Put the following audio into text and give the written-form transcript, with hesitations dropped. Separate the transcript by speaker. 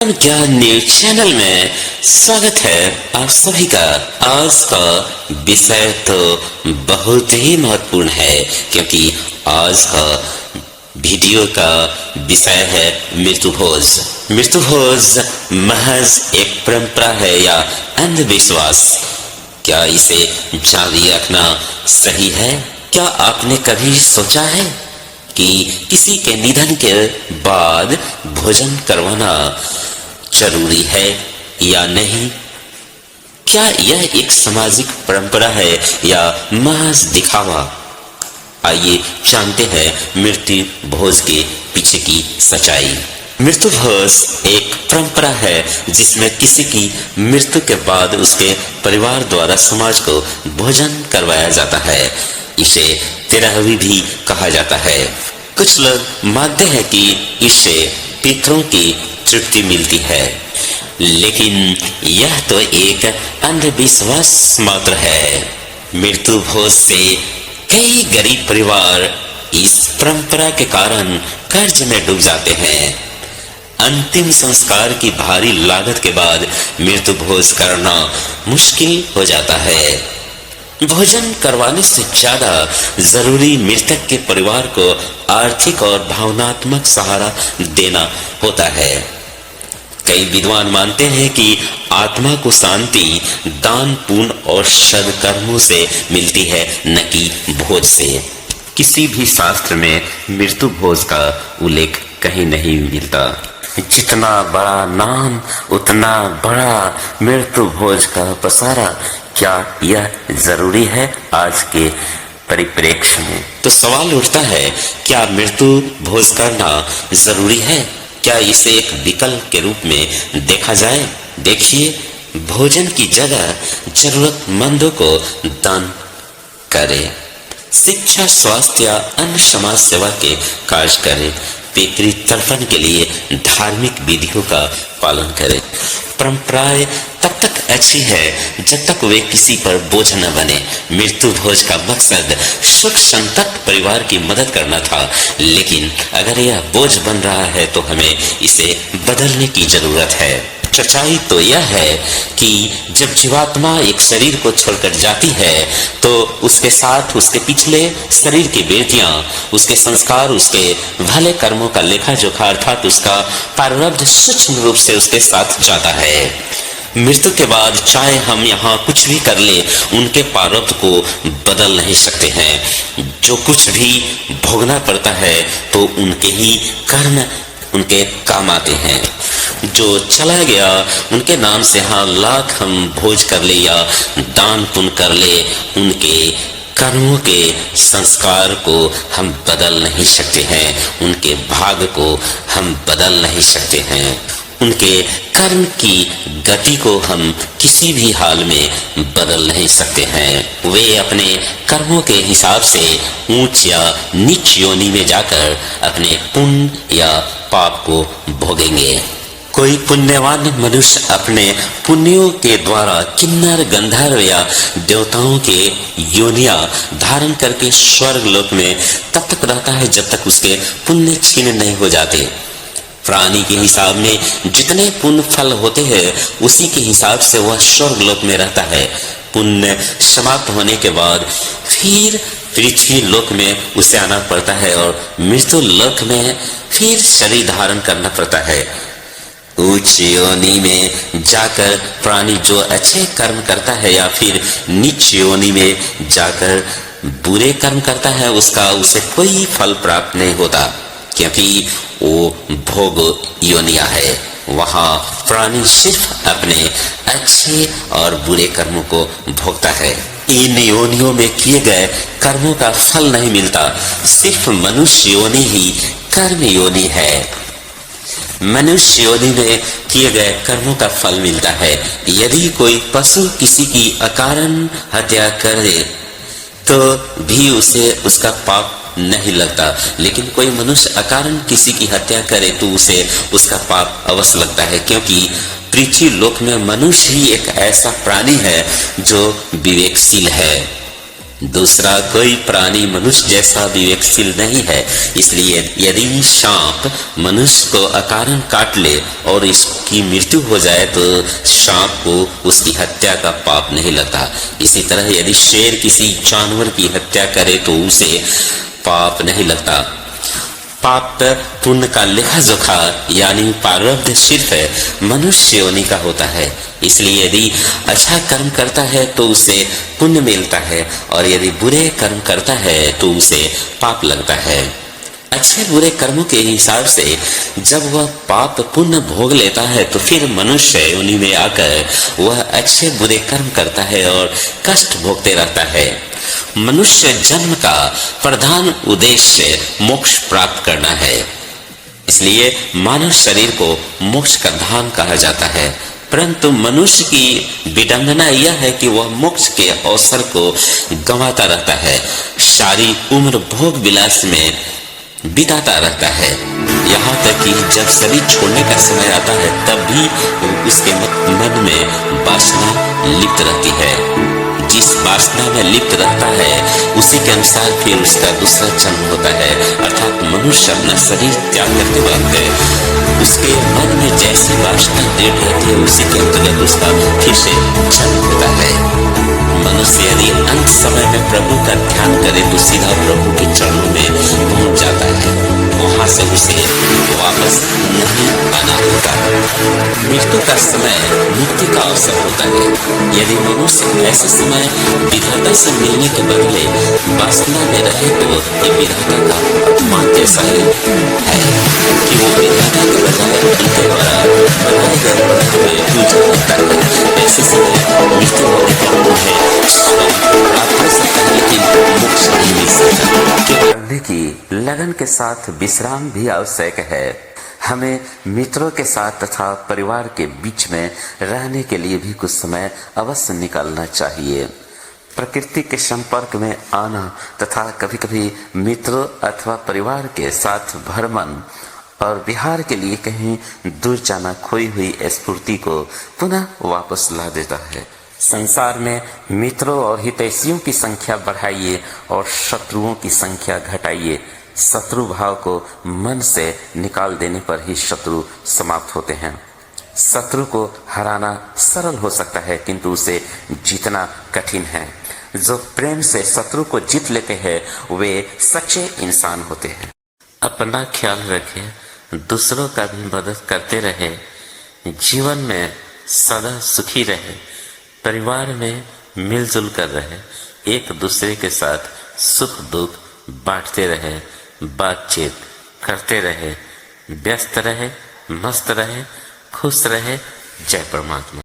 Speaker 1: परम ज्ञान news channel में स्वागत है आप सभी का। आज का विषय तो बहुत ही महत्वपूर्ण है, क्योंकि आज का वीडियो का विषय है मृत्यु भोज। मृत्यु भोज महज एक परंपरा है या अंधविश्वास? क्या इसे जारी रखना सही है? क्या आपने कभी सोचा है कि किसी के निधन के बाद भोजन करवाना जरूरी है या नहीं? क्या यह एक सामाजिक परंपरा है या महज दिखावा? आइए जानते हैं मृत्यु भोज के पीछे की सच्चाई। मृत्यु भोज एक परंपरा है जिसमें किसी की मृत्यु के बाद उसके परिवार द्वारा समाज को भोजन करवाया जाता है। इसे तिरहवी भी कहा जाता है। कुछ लोग मानते हैं कि इससे पितरों की तृप्ति मिलती है, लेकिन यह तो एक अंधविश्वास मात्र है। मृत्यु भोज से कई गरीब परिवार इस परंपरा के कारण कर्ज में डूब जाते हैं। अंतिम संस्कार की भारी लागत के बाद मृत्यु भोज करना मुश्किल हो जाता है। भोजन करवाने से ज्यादा जरूरी मृतक के परिवार को आर्थिक और भावनात्मक सहारा देना होता है। कई विद्वान मानते हैं कि आत्मा को शांति दान पुण्य और सद्कर्मों से मिलती है, न कि भोज से। किसी भी शास्त्र में मृत्यु भोज का उल्लेख कहीं नहीं मिलता। जितना बड़ा नाम उतना बड़ा मृत्यु भोज का पसारा। क्या यह जरूरी है आज के परिप्रेक्ष्य में? तो सवाल उठता है, क्या मृत्यु भोज करना जरूरी है? क्या इसे एक विकल्प के रूप में देखा जाए? देखिए, भोजन की जगह जरूरतमंदों को दान करें, शिक्षा स्वास्थ्य या अन्य समाज सेवा के कार्य करें, पितृ तर्पण के लिए धार्मिक विधियों का पालन करें। परंपराएं तब तक अच्छी है जब तक वे किसी पर बोझ न बने। मृत्यु भोज का मकसद सुख संतप्त परिवार की मदद करना था, लेकिन अगर यह बोझ बन रहा है तो हमें इसे बदलने की जरूरत है। सच्चाई तो यह है कि जब जीवात्मा एक शरीर को छोड़कर जाती है तो उसके साथ उसके पिछले शरीर की वृत्तियां, उसके संस्कार, उसके भले कर्मों का लेखा जोखा अर्थात उसका प्रारब्ध सूक्ष्म रूप से उसके साथ जाता है। मृत्यु के बाद चाहे हम यहाँ कुछ भी कर ले, उनके प्रारब्ध को बदल नहीं सकते हैं। जो कुछ भी भोगना पड़ता है तो उनके ही कर्म उनके काम आते हैं। जो चला गया उनके नाम से हाँ लाख हम भोज कर ले या दान पुण्य कर ले, उनके कर्मों के संस्कार को हम बदल नहीं सकते हैं, उनके भाग को हम बदल नहीं सकते हैं, उनके कर्म की गति को हम किसी भी हाल में बदल नहीं सकते हैं। वे अपने कर्मों के हिसाब से ऊंच या नीच योनि में जाकर अपने पुण्य या पाप को भोगेंगे। कोई पुण्यवान मनुष्य अपने पुण्यों के द्वारा किन्नर गंधर्व या देवताओं के योनियां धारण करके स्वर्ग लोक में तब तक रहता है जब तक उसके पुण्य छीन नहीं हो जाते। प्राणी के हिसाब में जितने पुण्य फल होते हैं उसी के हिसाब से वह स्वर्ग लोक में रहता है। पुण्य समाप्त होने के बाद फिर पृथ्वी लोक में उसे आना पड़ता है और मृत्यु लोक में फिर शरीर धारण करना पड़ता है। उच्च योनि में जाकर प्राणी जो अच्छे कर्म करता है या फिर नीच योनि में जाकर बुरे कर्म करता है उसका उसे कोई फल प्राप्त नहीं होता, क्योंकि वो भोग योनिया है। वहाँ प्राणी सिर्फ अपने अच्छे और बुरे कर्मों को भोगता है। इन योनियों में किए गए कर्मों का फल नहीं मिलता, सिर्फ मनुष्य योनि ही कर्म योनि है। मनुष्य योनि में किए गए कर्मों का फल मिलता है। यदि कोई पशु किसी की अकारण हत्या कर दे तो भी उसे उसका पाप नहीं लगता, लेकिन कोई मनुष्य अकारण किसी की हत्या करे तो उसे उसका पाप अवश्य लगता है, क्योंकि पृथ्वी लोक में मनुष्य ही एक ऐसा प्राणी है जो विवेकशील है। दूसरा कोई प्राणी मनुष्य जैसा विवेकशील नहीं है। इसलिए यदि सांप मनुष्य को अकारण काट ले और इसकी मृत्यु हो जाए तो सांप को उसकी हत्या का पाप नहीं लगता। इसी तरह यदि शेर किसी जानवर की हत्या करे तो उसे पाप नहीं लगता। पाप पुण्य का लेखा जोखा यानी प्रारब्ध सिर्फ मनुष्य योनि का होता है। इसलिए यदि अच्छा कर्म करता है तो उसे पुण्य मिलता है और यदि बुरे कर्म करता है तो उसे पाप लगता है। अच्छे बुरे कर्मों के हिसाब से जब वह पाप पुण्य भोग लेता है तो फिर मनुष्य योनि में आकर वह अच्छे बुरे कर्म करता है और कष्ट भोगते रहता है। मनुष्य जन्म का प्रधान उद्देश्य मोक्ष प्राप्त करना है। इसलिए मानव शरीर को मोक्ष का धाम कहा जाता है। परंतु मनुष्य की विडंबना यह है कि वह मोक्ष के अवसर को गंवाता रहता है, सारी उम्र भोग विलास में बिताता रहता है, यहाँ तक कि जब शरीर छोड़ने का समय आता है तब भी उसके मन में वासना लिप्त रहती है। जिस वासना में लिप्त रहता है उसी के अनुसार फिर उसका दूसरा जन्म होता है। अर्थात मनुष्य अपना शरीर त्याग करते वक्त उसके मन में जैसी वासना दृढ़ रहती है उसी के अंतर्गत उसका फिर से जन्म होता है। मनुष्य यदि अंत समय में प्रभु का ध्यान करे तो सीधा प्रभु के चरणों में पहुंच जाता है, वहां से उसे वापस नहीं आना होता। मृत्यु का समय मुक्ति का अवसर होता है। यदि मनुष्य ऐसे समय विधाता से मिलने के बदले वासना में रहे तो ये विधाता का अपमान जैसा ही है कि वो विधाता के बजाय उनके द्वारा बनाए गए पूजा करता है। ऐसे समय मृत्यु होने पर उन्हें प्राप्त हो सकता है लेकिन मोक्ष नहीं मिल सकता। करने की लगन के साथ विश्राम भी आवश्यक है। हमें मित्रों के साथ तथा परिवार के बीच में रहने के लिए भी कुछ समय अवश्य निकालना चाहिए। प्रकृति के संपर्क में आना तथा कभी कभी मित्रों अथवा परिवार के साथ भ्रमण और विहार के लिए कहीं दूर जाना खोई हुई स्फूर्ति को पुनः वापस ला देता है। संसार में मित्रों और हितैषियों की संख्या बढ़ाइए और शत्रुओं की संख्या घटाइए। शत्रु भाव को मन से निकाल देने पर ही शत्रु समाप्त होते हैं। शत्रु को हराना सरल हो सकता है किंतु उसे जीतना कठिन है। जो प्रेम से शत्रु को जीत लेते हैं वे सच्चे इंसान होते हैं। अपना ख्याल रखें, दूसरों का भी मदद करते रहे, जीवन में सदा सुखी रहे, परिवार में मिलजुल कर रहे, एक दूसरे के साथ सुख दुख बांटते रहे, बातचीत करते रहे, व्यस्त रहे, मस्त रहे, खुश रहे। जय परमात्मा।